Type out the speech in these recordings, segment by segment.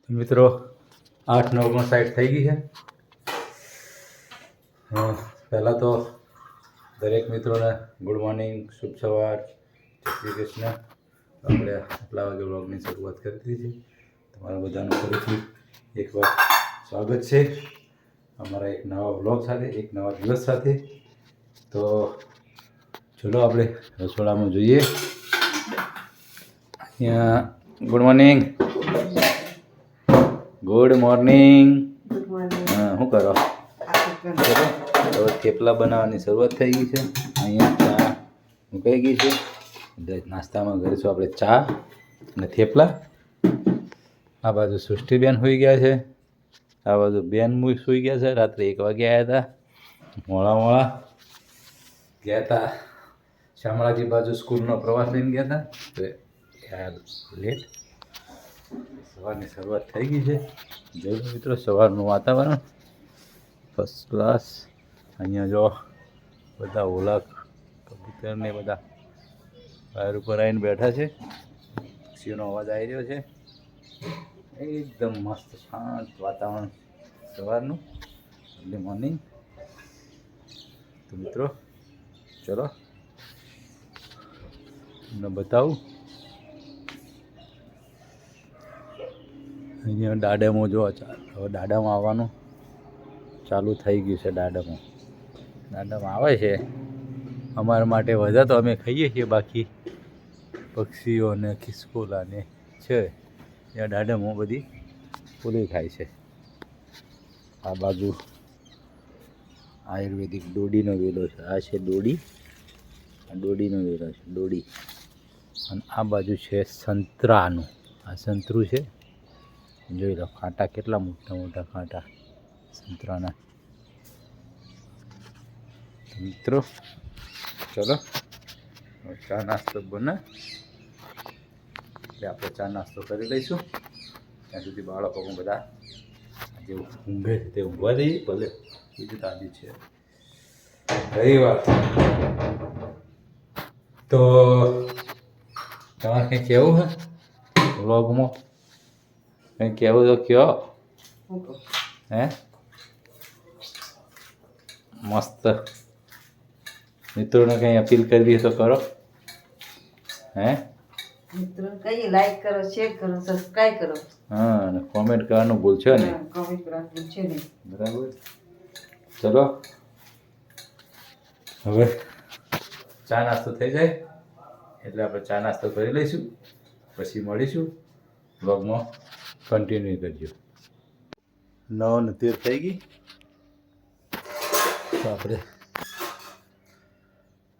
મિત્રો 8-9 થઈ ગઈ છે. પહેલાં તો દરેક મિત્રોને ગુડ મોર્નિંગ, શુભ સવાર, જય શ્રી કૃષ્ણ. આપણે આટલા વાગે વ્લોગની શરૂઆત કરી દીધી છે. તમારા બધાનું ફરીથી એકવાર સ્વાગત છે અમારા એક નવા વ્લોગ સાથે, એક નવા દિવસ સાથે. તો ચલો આપણે રસોડામાં જોઈએ. અહીંયા ગુડ મોર્નિંગ. Good morning. હા, શું કરો? હવે થેપલા બનાવવાની શરૂઆત થઈ ગઈ છે. અહીંયા ચા મુકાઈ ગઈ છે. નાસ્તામાં કરીશું આપણે ચા અને થેપલા. આ બાજુ સૃષ્ટિબેન સૂઈ ગયા છે, આ બાજુ બેન સૂઈ ગયા છે. રાત્રે 1 વાગે આવ્યા હતા, મોડા ગયા હતા. શામળાજી બાજુ સ્કૂલનો પ્રવાસ લઈને ગયા હતા, તો યાર લેટ. સવારની શરૂઆત થઈ ગઈ છે. જોયું મિત્રો, સવારનું વાતાવરણ ફર્સ્ટ ક્લાસ. અહીંયા જો બધા ઓલા કબૂતરને બધા વાયર ઉપર આવીને બેઠા છે. પક્ષીઓનો અવાજ આવી રહ્યો છે. એકદમ મસ્ત શાંત વાતાવરણ સવારનું, અર્લી મોર્નિંગ. તો મિત્રો ચલો તમને બતાવું. અહીંયા દાડમો જો, હવે દાડમ આવવાનું ચાલુ થઈ ગયું છે. દાડમ આવે છે અમારા માટે વધે તો અમે ખાઈએ છીએ, બાકી પક્ષીઓને ખિસકોલાને છે ત્યાં દાડમો બધી પૂરી ખાય છે. આ બાજુ આયુર્વેદિક દોડીનો વેલો છે. આ છે દોડી, આ દોડીનો વેલો છે, દોડી. અને આ બાજુ છે સંતરાનું, આ સંતરું છે. જોઈ લો કાંટા, કેટલા મોટા મોટા કાંટા સંતરાના. મિત્રો ચલો ચા નાસ્તો બને એટલે આપણે ચા નાસ્તો કરી લઈશું. ત્યાં સુધી બાળકો બધા જે ઊંઘે છે તે ઊંઘવા દઈએ. ભલે બીજી તાજી છે રવિવાર. તો તમારે કંઈ કહેવું છે વ્લોગમાં? કંઈ કહેવું તો કહો. હે મસ્ત. મિત્રોને કંઈ અપીલ કરવી તો કરો. હે મિત્રો કઈ લાઈક કરો, શેર કરો, સબસ્ક્રાઇબ કરો. હા, અને કોમેન્ટ કરવાનું ભૂલશો નહીં. કોમેન્ટ કરવાનું ભૂલશો નહીં. બરાબર. ચલો હવે ચા નાસ્તો થઈ જાય એટલે આપણે ચા નાસ્તો કરી લઈશું, પછી મળીશું. બ્લોગમાં કન્ટિન્યુ કરજો. 9:13 થઈ ગઈ. તો આપણે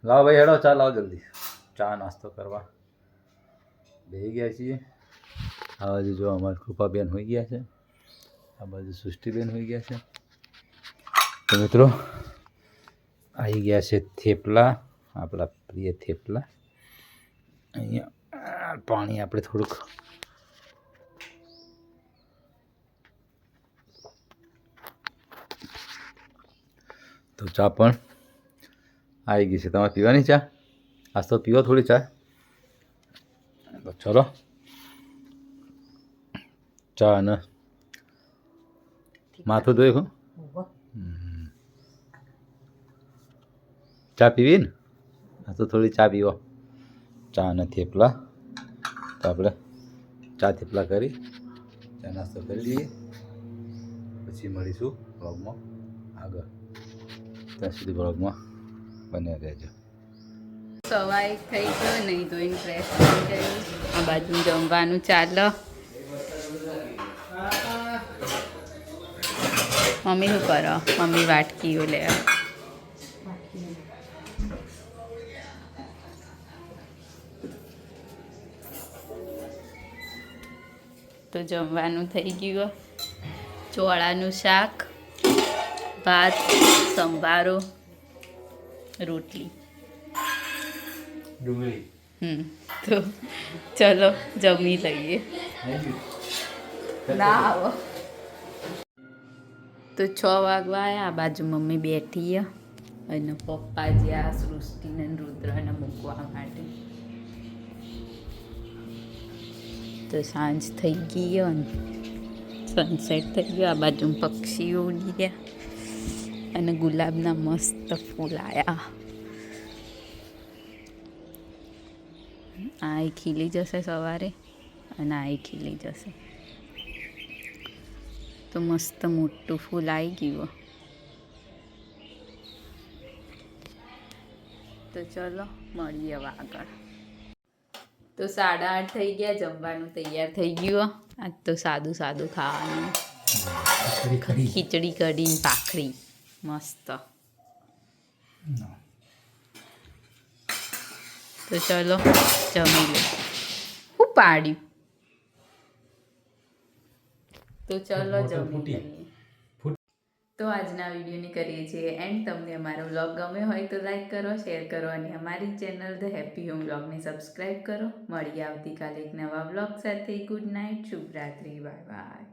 લાવો ભાઈ, હેડો ચા લાવો જલ્દી. ચા નાસ્તો કરવા બેસી ગયા છીએ. આ બાજુ જો અમારા કૃપાબેન હોઈ ગયા છે, આ બાજુ સૃષ્ટિબેન હોઈ ગયા છે. તો મિત્રો આવી ગયા છે થેપલા, આપણા પ્રિય થેપલા. અહીંયા પાણી આપણે થોડુંક તો ચા પણ આવી ગઈ છે. તમારે પીવાની ચા? આજ તો પીવો થોડી ચા. તો ચલો ચા અને માથું ધોઈ. ચા પીવી ને? આ તો થોડી ચા પીવો. ચા અને થેપલા. તો આપણે ચા થેપલા કરી ચા નાસ્તો કરી લઈએ, પછી મળીશું બ્લોગમાં આગળ. ત્યાં સુધી બ્લોગમાં બને રહેજો. સવાઈ થઈ ગયો, નહીં ધોઈને ફ્રેશ થઈ ગયું. આ બાજુ જમવાનું ચાલો. મમ્મી શું કરો? મમ્મી વાટકીઓ લે. તો જમવાનું થઈ ગયું. ચોળાનું શાક, ભાત, સંભારો, રોટલી, ડુંગળી. તો ચલો જમી લઈએ. ના આવો. તો 6 વાગવા આવ્યા. આ બાજુ મમ્મી બેઠી અને પપ્પા જ્યાં સૃષ્ટિને રુદ્રને મૂકવા માટે. તો સાંજ થઈ ગઈ અને સનસેટ થઈ ગયો. આ બાજુ પક્ષીઓ ઉડી ગયા અને ગુલાબના મસ્ત ફૂલ આવ્યા. આ ખીલી જશે સવારે અને આ ખીલી જશે. તો મસ્ત મોટું ફૂલ આવી ગયું. તો ચલો મળીએ હવે આગળ. તો 8:30 થઈ ગયા. જમવાનું તૈયાર થઈ ગયું. આજ તો સાદું સાદું ખાવાનું. ખીચડી કઢી ભાખરી મસ્ત. તો ચલો જમી લો. હું પાડ્યું. તો ચલો જમી લઈએ. તો આજના વિડીયોની કરીએ છીએ એન્ડ. તમને અમારો વ્લોગ ગમ્યો હોય તો લાઈક કરો, શેર કરો અને અમારી ચેનલ ધ હેપી હોમ વ્લોગને સબસ્ક્રાઈબ કરો. મળીએ આવતીકાલે એક નવા વ્લોગ સાથે. ગુડ નાઇટ, શુભરાત્રી, બાય બાય.